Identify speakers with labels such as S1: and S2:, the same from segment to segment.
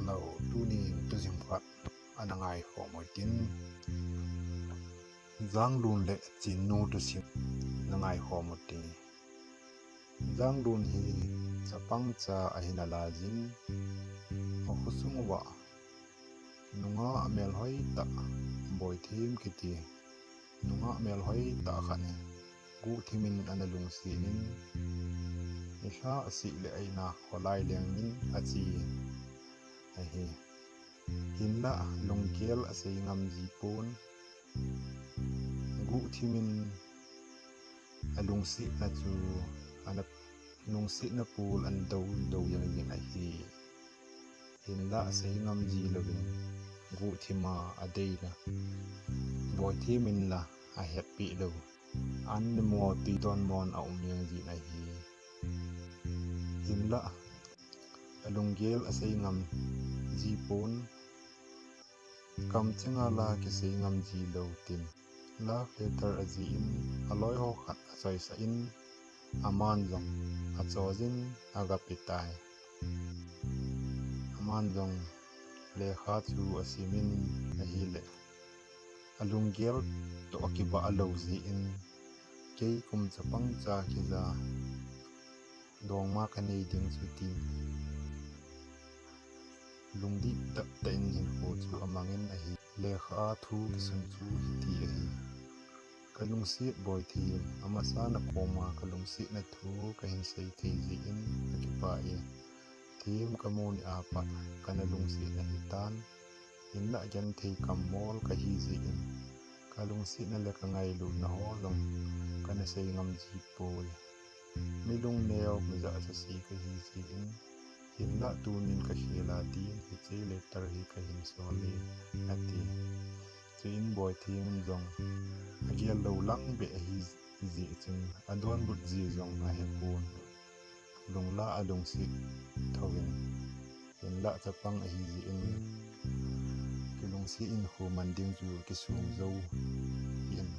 S1: Hello, tuni Thusim khat anangai ho moi tin zang lun le chin nu Thusim nangai ho mo ti zang lun hi chapang cha ahina la jin ho khusung wa nunga amel hoi ta boithem kiti nunga amel hoi ta khane gu thimin analung sinin isha asi le aina holai lengin achi ahi hinla lungkel asei ngam ji pon gu thimin alungsi na chu anap lungsi na pul an do yang yin ahi hinla asei ngam ji lovin gu thima adeina boithem la a happy lo an mo ti ton mon a yang ji na hi hinla alungel asei ngam ji pon kam chinga la ke sei ngam ji lo tin la fetar aji in aloi ho khat achoi sa in aman jong achojin agapitai aman jong le kha chu asimin ahi le alungel to akiba alo ji in ke kum chapang cha kiza dong ma kanei ding chu tin lungdi tak ten hin ho chu amangin ahi le kha thu sun chu ti ahi kalungsi boithem amasa na koma kalungsi na thu kahin sei the ji in akipa e thim kamon apa kanalungsi na hitan inla jan thei kamol ka hi ji in kalungsi na le ka ngai lu na ho long kana sei ngam ji pol milung neo muza sa si ka hi ji in hinla tunin ka hila din hi che letter hi ka hin sole ati chuin boithem jong agial lo lang be hi ji chung adon but ji jong a he pon lungla alung si thawin hinla chapang a hi ji in kilung si in hu manding ju kisung zo in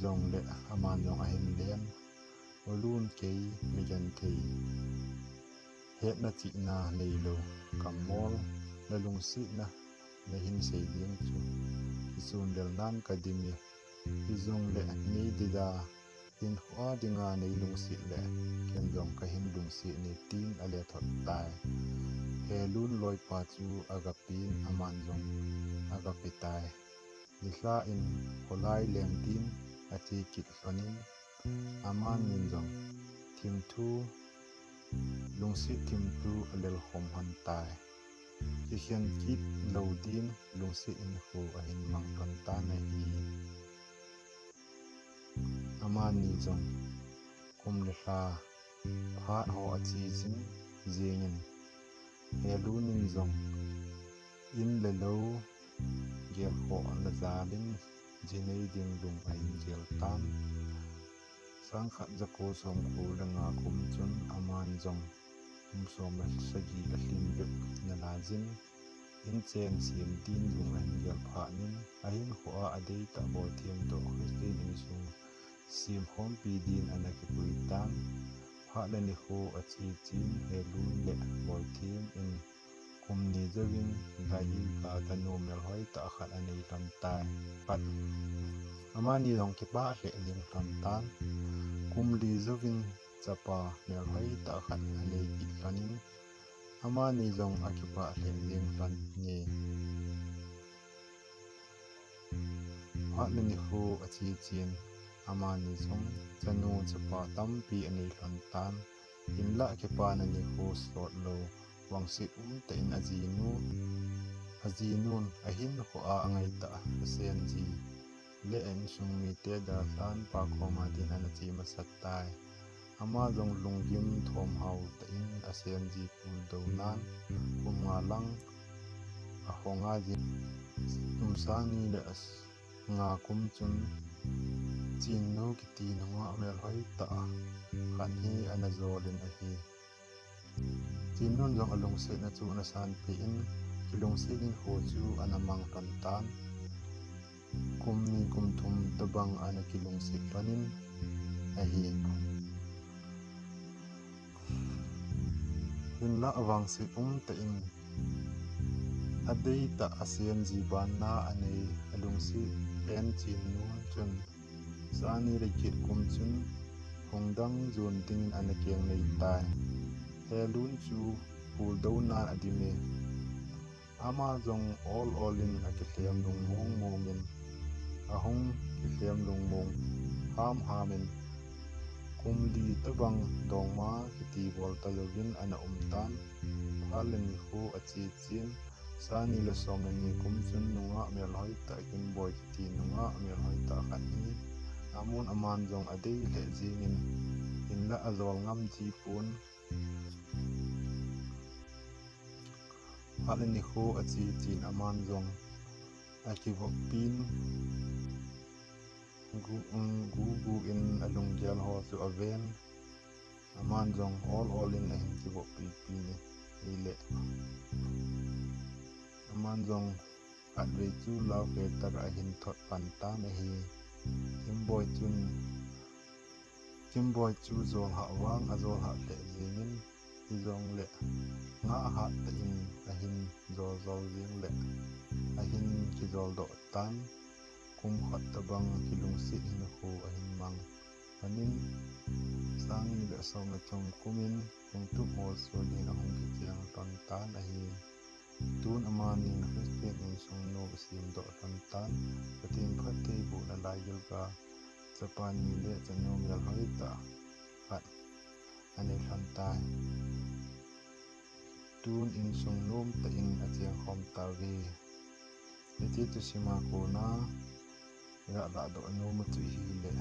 S1: jong le aman jong a hin len olun ke mijan thei het na chi na nei lo kamol la lung si na na hin sei ding chu kisun del nan kadimi izong le ni dida in hwa dinga nei lung si le ken jong ka hin lung si ni tin ale thot tai helun loi pa chu agapin aman jong agapitai nihla in holai leng tin achi kit sonin aman min jong thim thu lungsi thim thu alel hom han tai hian kit lo din lungsi in hu a hin mang ton ta na hi aman ni jong kum le hla phat ho achi chin jengin helunin jong in le lo gel ho na zalin jinei ding lung a hin gel tan sang khat jako som ko langa kum chun aman jong som sagi a hlim bek na lajin in chen sim tin lung an gel pha nin a hin kho a dei ta boithem to christin in sung sim hom pi din anaki puitan pha le ni ho a chi chin helun le boithem in kum ni zawin gai ka tanu mel hoi ta khat anei tam tai pat amani long ki pa le ling tam tan kum li zawin chapa mel hoi ta khat anei ki panin amani jong akipa le ling pan ni pha le ni ho a chi chin amani jong chanu chapa tampi anei hlan tan hinla ke pa na ni ho slot lo wangsi te in aji nun a hin ho a angai ta sen ji le en sung mi te da tan pa khoma din an chi ma sat tai ama jong lunggim thom hau ta in a sen ji pul do nan kuma lang a honga ji sani le as nga kum chun chin no ki ti no mel hoi ta khan hi anazolin a hi chin non jong alung se na chu na san pi in kilung se in ho chu anamang tan tan kum ni kum thum tabang ana kilung se panin a hi hin la awang si ta in adei ta asian jiban na anei alung si pen chin nu chun sani le kit kum chun hongdang zun ding anakeng nei tai helun chu pul do na adime ama jong all in akithiam lung mong mongin ahong kithiam lung mong hamin kumli tabang dongma kiti bol talovin ana umtan phalen ni khu achi chin sani le som ni kumchun nunga mel hoi ta kin boy kiti nunga mel hoi ta khani amun aman jong adei le jingin in la azol ngam ji pun phalen ni khu achi chin aman jong akibok pin gu in alung gel ho su aven aman jong all in ahin kibok pi ni ile aman jong adre chu law ke tar ahin thot pan ta na hi kimboy chu zol ha wang azol ha le jingin izong le nga ha ta in ahin zol jing le ahin ki zol do tan kum khat tabang kilung si hin khu ahin mang anin sangi le som na chong kumin tung tu mo so din ahong ki chiang ton tan ahi tun aman in christian in song no sim do ton tan patin phate bu na lai gil ka japani le chano mel hoi ta hat ane than tai tun in song nom ta in achiang khom ta ve niti tu sima ko na ya la do no mu tu hi le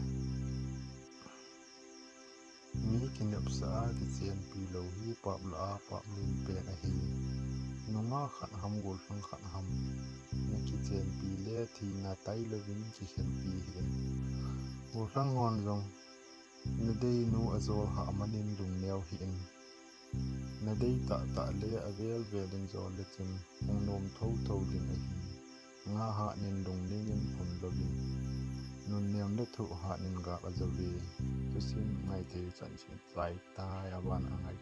S1: mi kinep sa ki chen pi lo hi pap la pap lin pe na hi nunga khan ham gol phang khan ham na ki chen pi le thi na tai lovin ki khen pi hi ho sang ngon jong na dei nu azol ha manin lung neo hi in na dei ta le avel velin zol le chin ong nom tho din a hi nga ha nin lung nin phun lovin Nunnem le thu ha nin ga ajawe Thusim ngai te chan chin sai ta ya ban angai